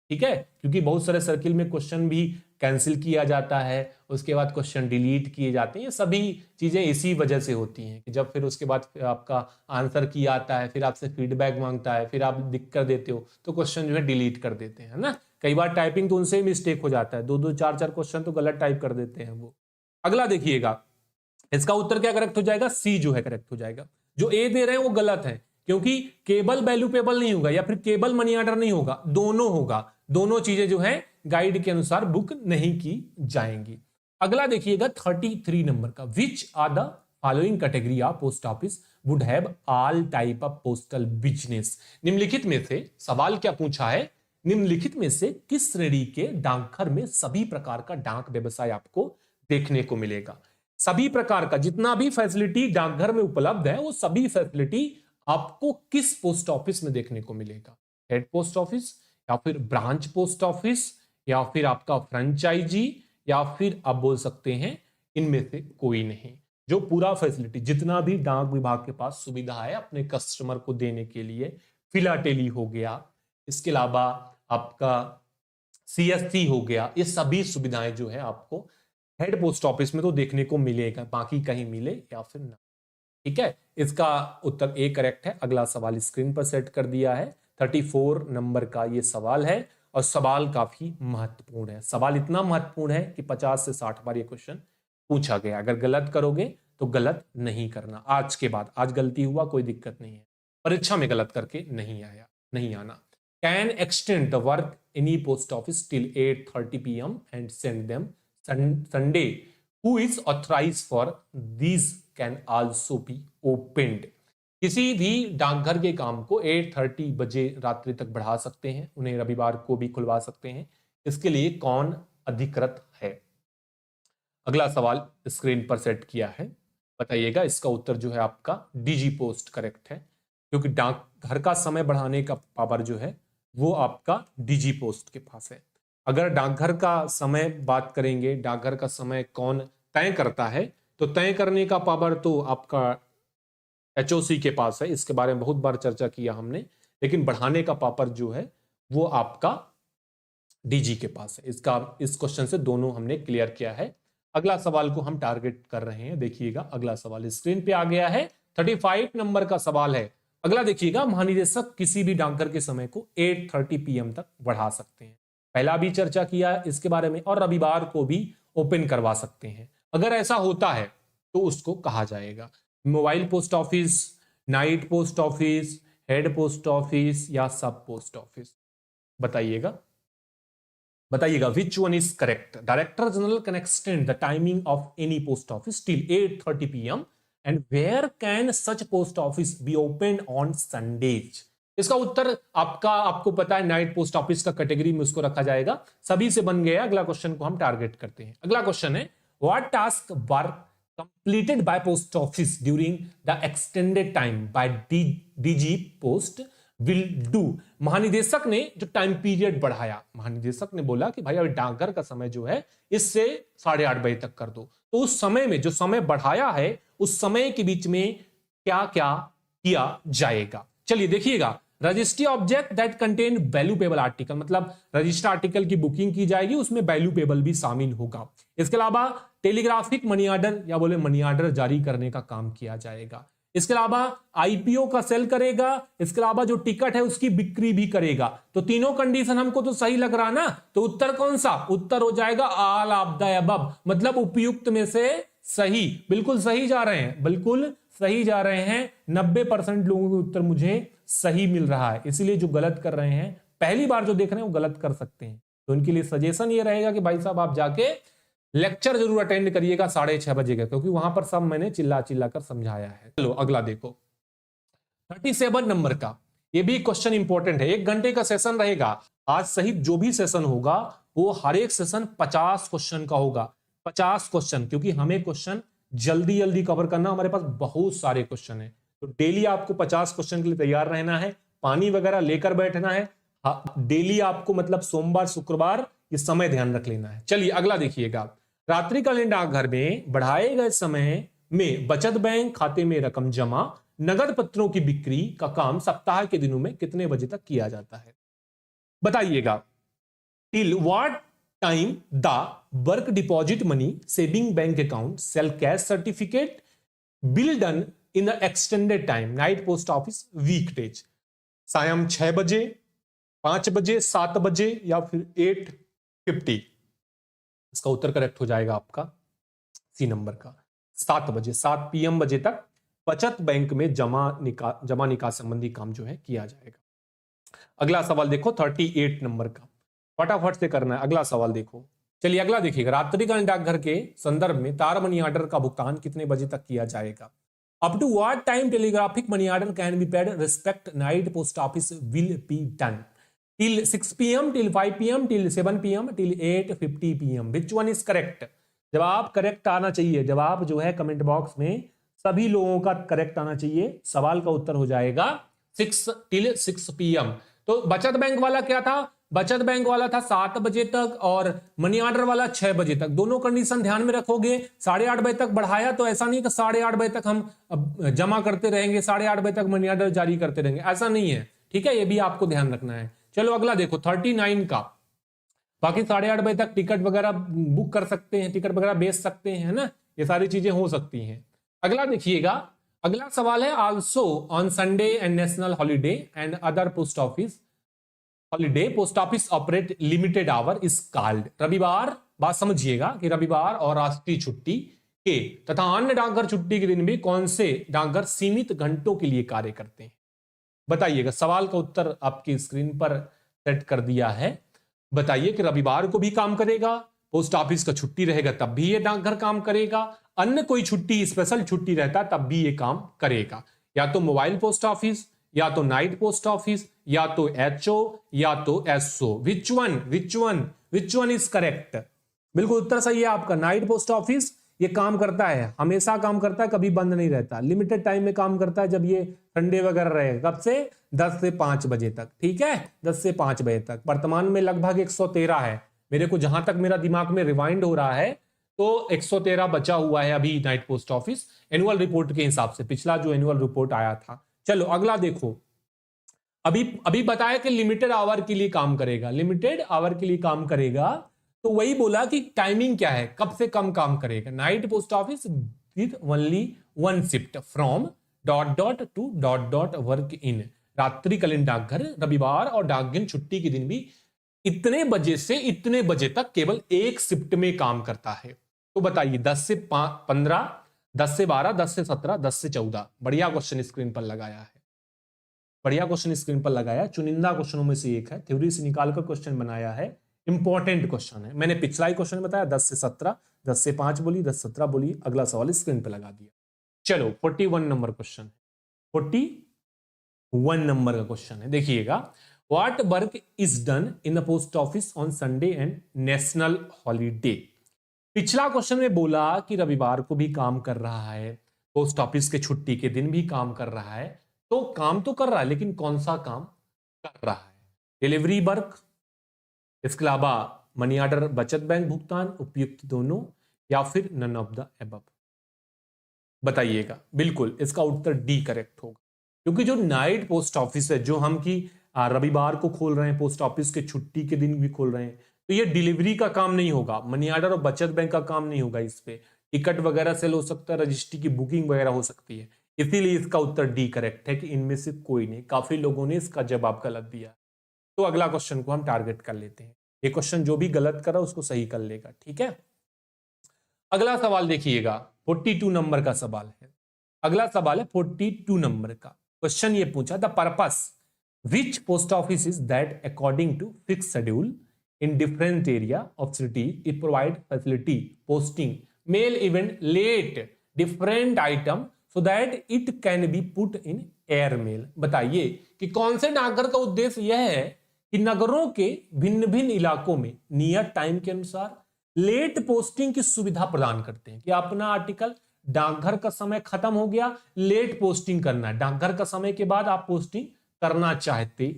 ठीक है। क्योंकि बहुत सारे सर्किल में क्वेश्चन भी कैंसिल किया जाता है, उसके बाद क्वेश्चन डिलीट किए जाते हैं। ये सभी चीजें इसी वजह से होती हैं कि जब फिर उसके बाद आपका आंसर किया आता है, फिर आपसे फीडबैक मांगता है, फिर आप लिख कर देते हो तो क्वेश्चन जो है डिलीट कर देते हैं ना। कई बार टाइपिंग तो उनसे ही मिस्टेक हो जाता है, 2-2 4-4 क्वेश्चन तो गलत टाइप कर देते हैं वो। अगला देखिएगा, इसका उत्तर क्या करेक्ट हो जाएगा? सी जो है करेक्ट हो जाएगा। जो ए दे रहे हैं वो गलत है, क्योंकि केबल वैल्यूएबल नहीं होगा या फिर केबल मनी ऑर्डर नहीं होगा, दोनों होगा। दोनों चीजें जो है गाइड के अनुसार बुक नहीं की जाएंगी। अगला देखिएगा 33 नंबर का। Which are the following category of post office would have all type of postal business? निम्नलिखित में से, सवाल क्या पूछा है, निम्नलिखित में से किस श्रेणी के डाकघर में सभी प्रकार का डाक व्यवसाय आपको देखने को मिलेगा? सभी प्रकार का जितना भी फैसिलिटी डाकघर में उपलब्ध है वो सभी फैसिलिटी आपको किस पोस्ट ऑफिस में देखने को मिलेगा? हेड पोस्ट ऑफिस, या फिर ब्रांच पोस्ट ऑफिस, या फिर आपका फ्रेंचाइजी, या फिर आप बोल सकते हैं इनमें से कोई नहीं। जो पूरा फैसिलिटी, जितना भी डाक विभाग के पास सुविधा है अपने कस्टमर को देने के लिए, फिलाटेली हो गया, इसके अलावा आपका सीएससी हो गया, ये सभी सुविधाएं जो है आपको हेड पोस्ट ऑफिस में तो देखने को मिलेगा, बाकी कहीं मिले या फिर ना, ठीक है। इसका उत्तर ए करेक्ट है। अगला सवाल स्क्रीन पर सेट कर दिया है, 34 नंबर का ये सवाल है और सवाल काफी महत्वपूर्ण है। सवाल इतना महत्वपूर्ण है कि 50 से 60 बार ये क्वेश्चन पूछा गया। अगर गलत करोगे तो गलत नहीं करना आज के बाद। आज गलती हुआ कोई दिक्कत नहीं है, परीक्षा में गलत करके नहीं आना। Can extend the work any post office till 8:30 PM and send them Sunday who is authorize for these can also be opened. किसी भी डाकघर के काम को 8:30 बजे रात्रि तक बढ़ा सकते हैं, उन्हें रविवार को भी खुलवा सकते हैं। इसके लिए कौन अधिकृत है? अगला सवाल स्क्रीन पर सेट किया है, बताइएगा। इसका उत्तर जो है आपका डीजी पोस्ट करेक्ट है, क्योंकि डाकघर का समय बढ़ाने का पावर जो है वो आपका डीजी पोस्ट के पास है। अगर डाकघर का समय बात करेंगे, डाकघर का समय कौन तय करता है, तो तय करने का पावर तो आपका एचओसी के पास है, इसके बारे में बहुत बार चर्चा किया हमने। लेकिन बढ़ाने का पावर जो है वो आपका डीजी के पास है। इस क्वेश्चन से दोनों हमने क्लियर किया है। अगला सवाल को हम टारगेट कर रहे हैं, देखिएगा। अगला सवाल स्क्रीन पे आ गया है, 35 नंबर का सवाल है। अगला देखिएगा, महानिदेशक किसी भी डाकघर के समय को 8:30 PM तक बढ़ा सकते हैं। पहला भी चर्चा किया इसके बारे में, और रविवार को भी ओपन करवा सकते हैं। अगर ऐसा होता है तो उसको कहा जाएगा mobile post office, night post office, head post office या सब पोस्ट ऑफिस? बताइएगा which one is correct. Director general can extend the timing of any post office till 8:30 PM and where can such post office be open on Sundays? इसका उत्तर आपको पता है, night post office का category में उसको रखा जाएगा। सभी से बन गया। अगला क्वेश्चन को हम टारगेट करते हैं। अगला क्वेश्चन है, what task work completed by post office during the extended time by DG post will do? महानिदेशक ने जो टाइम पीरियड बढ़ाया, महानिदेशक ने बोला कि भाई अभी डाकघर का समय जो है इससे 8:30 बजे तक कर दो। तो उस समय में जो समय बढ़ाया है, उस समय के बीच में क्या क्या किया जाएगा? चलिए देखिएगा, registry object that contain valuable article, मतलब रजिस्टर आर्टिकल की बुकिंग की जाएगी, उसमें वैल्यूएबल भी शामिल होगा। इसके अलावा टेलीग्राफिक मनी ऑर्डर या बोले मनी ऑर्डर जारी करने का काम किया जाएगा। इसके अलावा आईपीओ का सेल करेगा। इसके अलावा जो टिकट है उसकी बिक्री भी करेगा। तो तीनों कंडीशन हमको तो सही लग रहा ना, तो उत्तर कौन सा? उत्तर हो जाएगा ऑल ऑफ द अबव, मतलब उपयुक्त में से सही। बिल्कुल सही जा रहे हैं, बिल्कुल सही जा रहे हैं। 90% लोगों के उत्तर मुझे सही मिल रहा है। इसलिए जो गलत कर रहे हैं, पहली बार जो देख रहे हैं वो गलत कर सकते हैं। तो उनके लिए सजेशन ये रहेगा कि भाई साहब आप जाके लेक्चर जरूर अटेंड करिएगा 6:30 बजे का, क्योंकि वहां पर सब मैंने चिल्ला चिल्ला कर समझाया है। चलो अगला देखो, 37 नंबर का, ये भी क्वेश्चन इंपॉर्टेंट है। 1 घंटे का सेशन रहेगा आज सहित। जो भी सेशन होगा वो हर एक सेशन 50 क्वेश्चन का होगा। 50 क्वेश्चन, क्योंकि हमें क्वेश्चन जल्दी जल्दी कवर करना, हमारे पास बहुत सारे क्वेश्चन है। तो डेली आपको 50 क्वेश्चन के लिए तैयार रहना है, पानी वगैरह लेकर बैठना है। डेली आपको मतलब सोमवार शुक्रवार ये समय ध्यान रख लेना है। चलिए अगला देखिएगा, रात्रिकालीन डाकघर में बढ़ाए गए समय में बचत बैंक खाते में रकम जमा, नगद पत्रों की बिक्री का काम सप्ताह के दिनों में कितने बजे तक किया जाता है? बताइएगा। Till what time the work deposit money saving bank account cell cash certificate bill done in the extended time night post office weekdays? शाम 6 बजे, 5 बजे, 7 बजे या फिर 8:50? इसका उत्तर करेक्ट हो जाएगा आपका सी नंबर का, 7 बजे, 7 PM बजे तक बचत बैंक में जमा निकास संबंधी काम जो है किया जाएगा। अगला सवाल देखो 38 नंबर का, फटाफट से करना है। अगला सवाल देखो, चलिए अगला देखिएगा, रात्रिकालीन डाकघर के संदर्भ में तार मनी ऑर्डर का भुगतान कितने बजे तक किया जाएगा? Up to what time telegraphic money order can be paid respect night post office will be done? Till 6 PM, till 5 PM, till 7 PM, till 8:50 PM? Which one is correct? जवाब correct आना चाहिए। जवाब जो है कमेंट बॉक्स में सभी लोगों का करेक्ट आना चाहिए। सवाल का उत्तर हो जाएगा 6 PM। तो बचत बैंक वाला क्या था? बचत बैंक वाला था 7 बजे तक और मनी ऑर्डर वाला 6 बजे तक। दोनों कंडीशन ध्यान में रखोगे। 8:30 बजे तक बढ़ाया तो ऐसा नहीं कि 8:30 बजे तक हम जमा करते रहेंगे, 8:30 बजे तक मनी ऑर्डर जारी करते रहेंगे, ऐसा नहीं है। ठीक है, ये भी आपको ध्यान रखना है। चलो अगला देखो 39 का, बाकी 8:30 बजे तक टिकट वगैरह बुक कर सकते हैं, टिकट वगैरह बेच सकते हैं, है ना, ये सारी चीजें हो सकती हैं। अगला देखिएगा, अगला सवाल है also on Sunday and national holiday and other post office holiday post office operate limited our is called? रविवार, बात समझिएगा कि रविवार और राष्ट्रीय छुट्टी के तथा अन्य डाकघर छुट्टी के दिन भी कौन से डाकघर सीमित घंटों के लिए कार्य करते हैं? बताइएगा। सवाल का उत्तर आपकी स्क्रीन पर सेट कर दिया है। बताइए कि रविवार को भी काम करेगा, पोस्ट ऑफिस का छुट्टी रहेगा तब भी ये डाकघर काम करेगा, अन्य कोई छुट्टी स्पेशल छुट्टी रहता तब भी ये काम करेगा। या तो मोबाइल पोस्ट ऑफिस, या तो नाइट पोस्ट ऑफिस, या तो एचओ, या तो SO. Which one is correct? बिल्कुल उत्तर सही है आपका, नाइट पोस्ट ऑफिस। ये काम करता है, हमेशा काम करता है, कभी बंद नहीं रहता, लिमिटेड टाइम में काम करता है, जब ये संडे वगैरह रहेगा। कब से? 10 से 5 बजे तक। ठीक है, 10 से 5 बजे तक। वर्तमान में लगभग 113 है, मेरे को जहां तक मेरा दिमाग में रिवाइंड हो रहा है तो 113 बचा हुआ है अभी night post office, annual report के हिसाब से, पिछला जो एनुअल रिपोर्ट आया था। चलो अगला देखो। अभी अभी बताया कि लिमिटेड आवर के लिए काम करेगा, लिमिटेड आवर के लिए काम करेगा, तो वही बोला कि टाइमिंग क्या है, कब से कम काम करेगा। Night post office with only one shift from dot dot to dot dot work in. रात्रिकालीन डाकघर रविवार और डाकघर छुट्टी के दिन भी इतने बजे से इतने बजे तक केवल एक शिफ्ट में काम करता है। तो बताइए 10 से 15, 10 से 12, 10 से 17, 10 से 14। बढ़िया क्वेश्चन स्क्रीन पर लगाया है, बढ़िया क्वेश्चन स्क्रीन पर लगाया। चुनिंदा क्वेश्चनों में से एक है, थ्योरी से निकालकर क्वेश्चन बनाया है, इंपॉर्टेंट क्वेश्चन है। मैंने पिछला ही क्वेश्चन बताया 10 से 17, 10 से 5 बोली, 10 17 बोली। अगला सवाल स्क्रीन पर लगा दिया। चलो 41 नंबर क्वेश्चन, 41 नंबर का क्वेश्चन है, देखिएगा। What work is done in the post office on Sunday and national holiday? पिछला क्वेश्चन में बोला कि रविवार को भी काम कर रहा है, पोस्ट ऑफिस के छुट्टी के दिन भी काम कर रहा है। तो काम तो कर रहा है, लेकिन कौन सा काम कर रहा है? डिलीवरी वर्क, इसके अलावा मनी ऑर्डर, बचत बैंक भुगतान, उपयुक्त दोनों, या फिर नन ऑफ द एबव? बताइएगा। बिल्कुल इसका उत्तर डी करेक्ट होगा, क्योंकि जो नाइट पोस्ट ऑफिस है, जो हम की रविवार को खोल रहे हैं, पोस्ट ऑफिस के छुट्टी के दिन भी खोल रहे हैं, तो ये डिलीवरी का काम नहीं होगा, मनी ऑर्डर और बचत बैंक का काम नहीं होगा। इस पे टिकट वगैरह सेल हो सकता है, रजिस्ट्री की बुकिंग वगैरह हो सकती है। इसीलिए इसका उत्तर डी करेक्ट है कि इनमें से कोई नहीं। काफी लोगों ने इसका जवाब गलत दिया, तो अगला क्वेश्चन को हम टारगेट कर लेते हैं। ये क्वेश्चन जो भी गलत करा उसको सही कर लेगा, ठीक है। अगला सवाल देखिएगा, 42 नंबर का सवाल है। अगला सवाल है 42 नंबर का। क्वेश्चन ये पूछा, the purpose which post office is that according to fix schedule in different area of city it provide facility posting mail event late different item so that it can be put in air mail। बताइए कि कौन से डाकघर का उद्देश्य यह है कि नगरों के भिन्न भिन्न इलाकों में नियत टाइम के अनुसार लेट पोस्टिंग की सुविधा प्रदान करते हैं। कि अपना आर्टिकल डाकघर का समय खत्म हो गया, लेट पोस्टिंग करना है, डाकघर का समय के बाद आप पोस्टिंग करना चाहते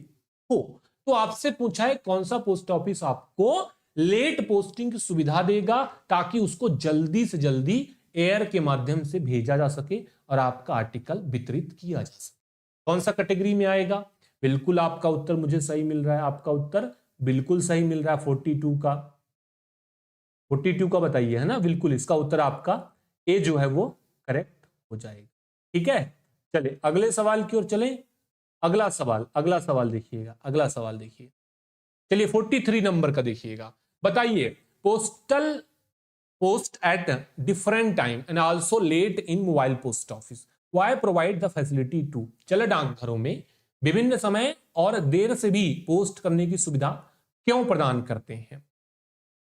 हो, तो आपसे पूछा है कौन सा पोस्ट ऑफिस आपको लेट पोस्टिंग की सुविधा देगा, ताकि उसको जल्दी से जल्दी एयर के माध्यम से भेजा जा सके और आपका आर्टिकल वितरित किया जा सके। कौन सा कैटेगरी में आएगा? बिल्कुल आपका उत्तर मुझे सही मिल रहा है, आपका उत्तर बिल्कुल सही मिल रहा है 42 का। 42 का बताइए, है ना। बिल्कुल इसका उत्तर आपका ए जो है वो करेक्ट हो जाएगा, ठीक है। चले अगले सवाल की ओर चलें। अगला सवाल देखिएगा, अगला सवाल देखिए। चलिए 43 नंबर का देखिएगा। बताइए, postal post at different time and also late in mobile post office why provide the facility to. चले डाकघरों में विभिन्न समय और देर से भी पोस्ट करने की सुविधा क्यों प्रदान करते हैं?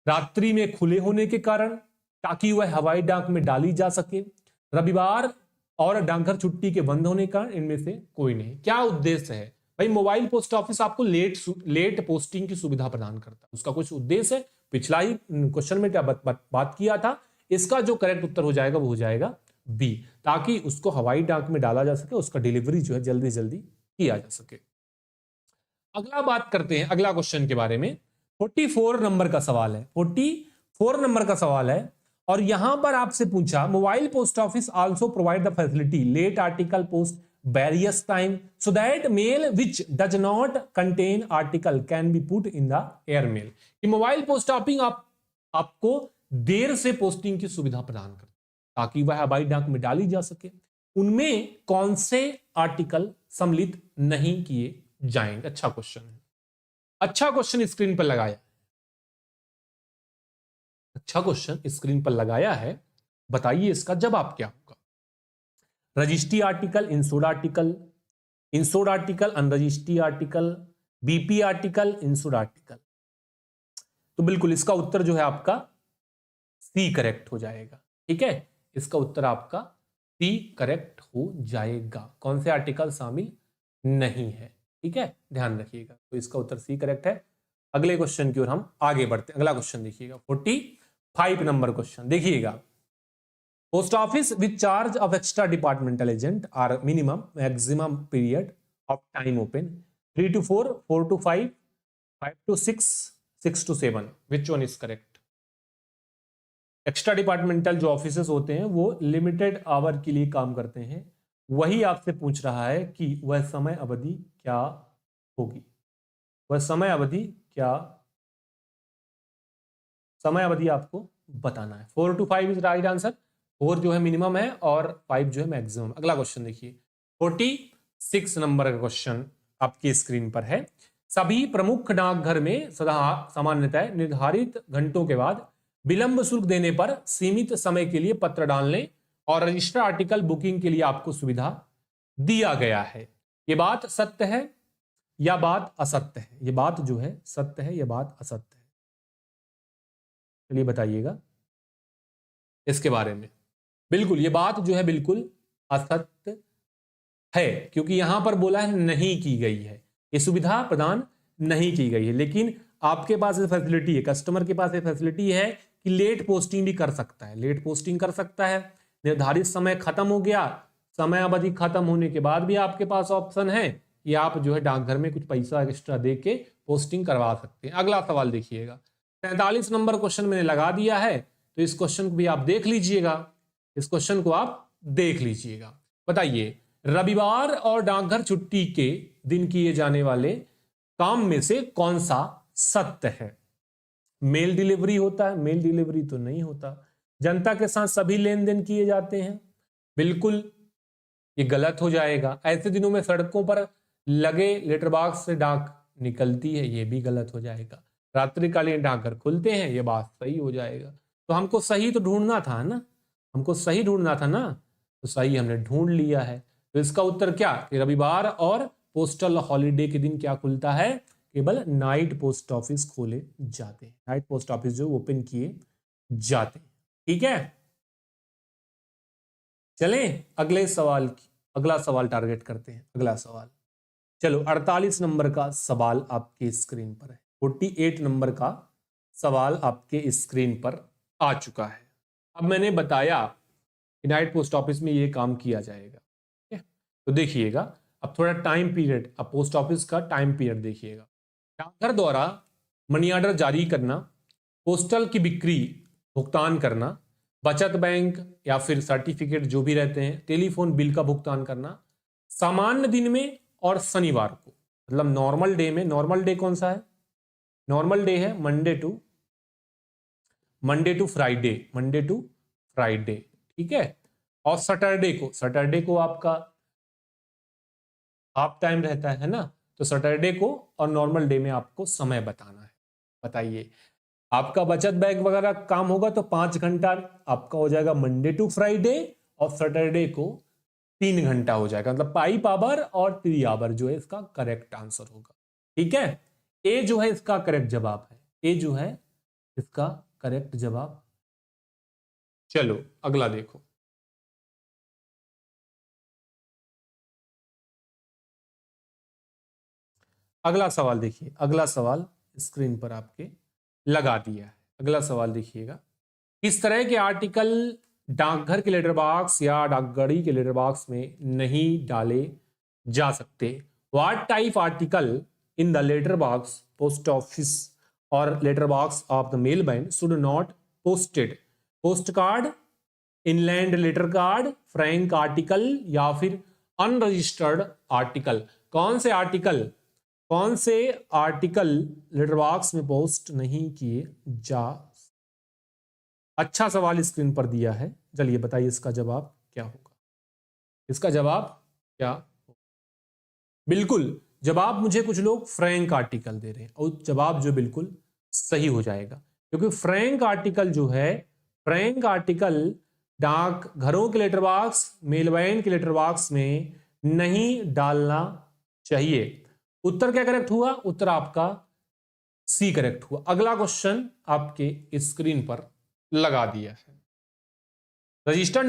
रात्रि में खुले होने के कारण, ताकि वह हवाई डाक में डाली जा सके, रविवार और डाकघर छुट्टी के बंद होने का, इनमें से कोई नहीं। क्या उद्देश्य है भाई? मोबाइल पोस्ट ऑफिस आपको लेट पोस्टिंग की सुविधा प्रदान करता है, उसका कुछ उद्देश्य है। पिछला ही क्वेश्चन में क्या बात किया था, इसका जो करेक्ट उत्तर हो जाएगा वो हो जाएगा बी, ताकि उसको हवाई डाक में डाला जा सके, उसका डिलीवरी जो है जल्दी जल्दी किया जा सके। अगला बात करते हैं अगला क्वेश्चन के बारे में। 44 नंबर का सवाल है, 44 नंबर का सवाल है, और यहां पर आपसे पूछा, mobile post office also provide the facility late article post various time so that mail which does not contain article can be put in the air mail. कि मोबाइल पोस्ट ऑफिस आपको देर से पोस्टिंग की सुविधा प्रदान करता है, ताकि वह हवाई डाक में डाली जा सके। उनमें कौन से आर्टिकल सम्मिलित नहीं किए जाएंगे? अच्छा क्वेश्चन है, अच्छा क्वेश्चन स्क्रीन पर लगाया, अच्छा क्वेश्चन स्क्रीन पर लगाया है। बताइए इसका जवाब क्या होगा। Registry article, insured article, insured article, unregistry article, BP article, insured article. तो बिल्कुल इसका उत्तर जो है आपका सी करेक्ट हो जाएगा। ठीक है, इसका उत्तर आपका सी करेक्ट हो जाएगा। कौन से आर्टिकल शामिल नहीं है, ठीक है, ध्यान रखिएगा। तो इसका उत्तर सी करेक्ट है। अगले क्वेश्चन की ओर हम आगे बढ़ते हैं। अगला क्वेश्चन देखिएगा, 45 नंबर क्वेश्चन देखिएगा। Post office with charge of extra departmental agent are minimum maximum period of time open 3 to 4, 4 to 5, 5 to 6, 6 to 7, which one is correct. Extra departmental जो ऑफिसेस होते हैं वो लिमिटेड आवर के लिए काम करते हैं। वही आपसे पूछ रहा है कि वह समय अवधि क्या होगी, वह समय अवधि क्या, समय अवधि आपको बताना है। 4 to 5 इज राइट आंसर। 4 जो है मिनिमम है और 5 जो है मैक्सिमम। अगला क्वेश्चन देखिए, 46 नंबर का क्वेश्चन आपकी स्क्रीन पर है। सभी प्रमुख डाकघर में सदा सामान्यतः निर्धारित घंटों के बाद विलंब शुल्क देने पर सीमित समय के लिए पत्र डालने और रजिस्टर आर्टिकल बुकिंग के लिए आपको सुविधा दिया गया है। यह बात सत्य है या बात असत्य है? यह बात जो है सत्य है या बात असत्य है? चलिए बताइएगा इसके बारे में। बिल्कुल ये बात जो है बिल्कुल असत्य है, क्योंकि यहां पर बोला है नहीं की गई है, ये सुविधा प्रदान नहीं की गई है। लेकिन आपके पास ये फैसिलिटी है, कस्टमर के पास ये फैसिलिटी है कि लेट पोस्टिंग भी कर सकता है, लेट पोस्टिंग कर सकता है। निर्धारित समय खत्म हो गया, समय अवधि खत्म होने के बाद भी आपके पास ऑप्शन है कि आप जो है डाकघर में कुछ पैसा एक्स्ट्रा दे के पोस्टिंग करवा सकते हैं। अगला सवाल देखिएगा, 43 नंबर क्वेश्चन मैंने लगा दिया है, तो इस क्वेश्चन को भी आप देख लीजिएगा, इस क्वेश्चन को आप देख लीजिएगा। बताइए, रविवार और डाकघर छुट्टी के दिन किए जाने वाले काम में से कौन सा सत्य है? मेल डिलीवरी होता है? मेल डिलीवरी तो नहीं होता। जनता के साथ सभी लेन देन किए जाते हैं? बिल्कुल ये गलत हो जाएगा। ऐसे दिनों में सड़कों पर लगे लेटर बॉक्स से डाक निकलती है, ये भी गलत हो जाएगा। रात्रिकालीन डाकघर खुलते हैं, ये बात सही हो जाएगा। तो हमको सही तो ढूंढना था ना, हमको सही ढूंढना था ना, तो सही हमने ढूंढ लिया है। तो इसका उत्तर क्या कि रविवार और पोस्टल हॉलीडे के दिन क्या खुलता है? केवल नाइट पोस्ट ऑफिस खोले जाते हैं, नाइट पोस्ट ऑफिस जो ओपन किए जाते हैं। ठीक है, चलें अगले सवाल की, अगला सवाल टारगेट करते हैं। अगला सवाल, चलो 48 नंबर का सवाल आपके स्क्रीन पर है। 48 नंबर का सवाल आपके स्क्रीन पर आ चुका है। अब मैंने बताया कि नाइट पोस्ट ऑफिस में ये काम किया जाएगा, ठीक है? तो देखिएगा अब थोड़ा टाइम पीरियड, अब पोस्ट ऑफिस का टाइम पीरियड देखिएगा। डाकघर द्वारा मनी ऑर्डर जारी करना, पोस्टल की बिक्री भुगतान करना, बचत बैंक या फिर सर्टिफिकेट जो भी रहते हैं, टेलीफोन बिल का भुगतान करना सामान्य दिन में और शनिवार को, मतलब नॉर्मल डे में। नॉर्मल डे कौन सा है? नॉर्मल डे है Monday to Friday, Monday to Friday, ठीक है। और सैटरडे को आपका हाफ टाइम रहता है ना, तो सैटरडे को और नॉर्मल डे में आपको समय बताना है। बताइए, आपका बचत बैंक वगैरह काम होगा तो 5 घंटा आपका हो जाएगा मंडे टू फ्राइडे, और सैटरडे को 3 घंटा हो जाएगा, मतलब 5 आवर और 3 आवर जो है इसका करेक्ट आंसर होगा। ठीक है, ए जो है इसका करेक्ट जवाब है, ए जो है इसका करेक्ट जवाब। चलो अगला देखो, अगला सवाल देखिए। अगला सवाल स्क्रीन पर आपके लगा दिया है। अगला सवाल देखिएगा, किस तरह के आर्टिकल डाकघर के लेटर बॉक्स या डाकघड़ी के लेटर बॉक्स में नहीं डाले जा सकते? What type article in the letter box post office और letter box of the mailman should not posted? Post card, inland letter card, frank article या फिर अनरजिस्टर्ड आर्टिकल? कौन से आर्टिकल लेटर बॉक्स में पोस्ट नहीं किए जा? अच्छा सवाल स्क्रीन पर दिया है, चलिए बताइए इसका जवाब क्या होगा। इसका जवाब क्या होगा? बिल्कुल जवाब मुझे कुछ लोग फ्रैंक आर्टिकल दे रहे हैं, और जवाब जो बिल्कुल सही हो जाएगा, क्योंकि फ्रैंक आर्टिकल जो है, फ्रैंक आर्टिकल डाक घरों के लेटर बॉक्स, मेलबैन के लेटर बॉक्स में नहीं डालना चाहिए। उत्तर क्या करेक्ट हुआ? उत्तर आपका सी करेक्ट हुआ। अगला क्वेश्चन आपके स्क्रीन पर लगा दिया है। Registered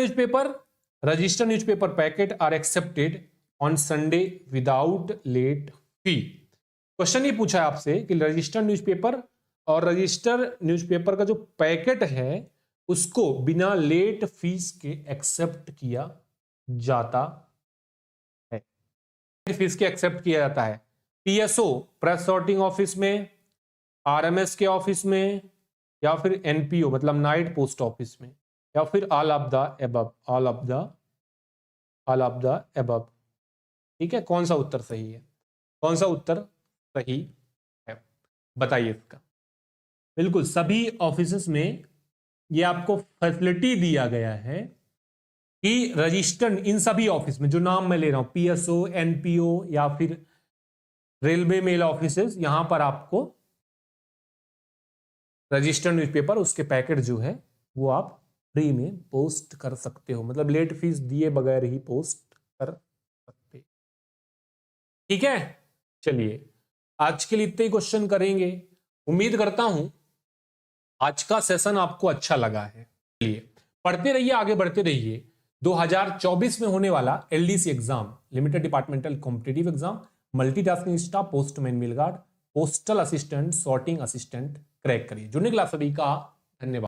newspaper packet are accepted on Sunday without late fee. Question ये पूछा है आपसे कि रजिस्टर्ड न्यूज़पेपर और रजिस्टर्ड न्यूज़पेपर का जो पैकेट है उसको बिना लेट फीस के एक्सेप्ट किया जाता है। फीस के एक्सेप्ट किया जाता है पीएसओ प्रेस सॉर्टिंग ऑफिस में, आरएमएस के ऑफिस में, या फिर एनपीओ मतलब नाइट पोस्ट ऑफिस में, या फिर all of the above. All of the above. ठीक है, कौन सा उत्तर सही है? कौन सा उत्तर सही है बताइए इसका। बिल्कुल सभी ऑफिसेस में ये आपको फैसिलिटी दिया गया है कि रजिस्टर्ड, इन सभी ऑफिस में जो नाम मैं ले रहा हूं, पीएसओ, एनपीओ या फिर रेलवे मेल ऑफिसेस, यहां पर आपको रजिस्टर्ड न्यूज़पेपर उसके पैकेट जो है वो आप फ्री में पोस्ट कर सकते हो, मतलब लेट फीस दिए बगैर ही पोस्ट कर सकते। ठीक है, चलिए आज के लिए इतने ही क्वेश्चन करेंगे। उम्मीद करता हूं आज का सेशन आपको अच्छा लगा है। चलिए पढ़ते रहिए, आगे बढ़ते रहिए। 2024 में होने वाला LDC exam, limited departmental competitive exam, multitasking staff, postman mail guard, postal assistant, sorting assistant crack करिए। जुड़ने के लिए सभी का धन्यवाद।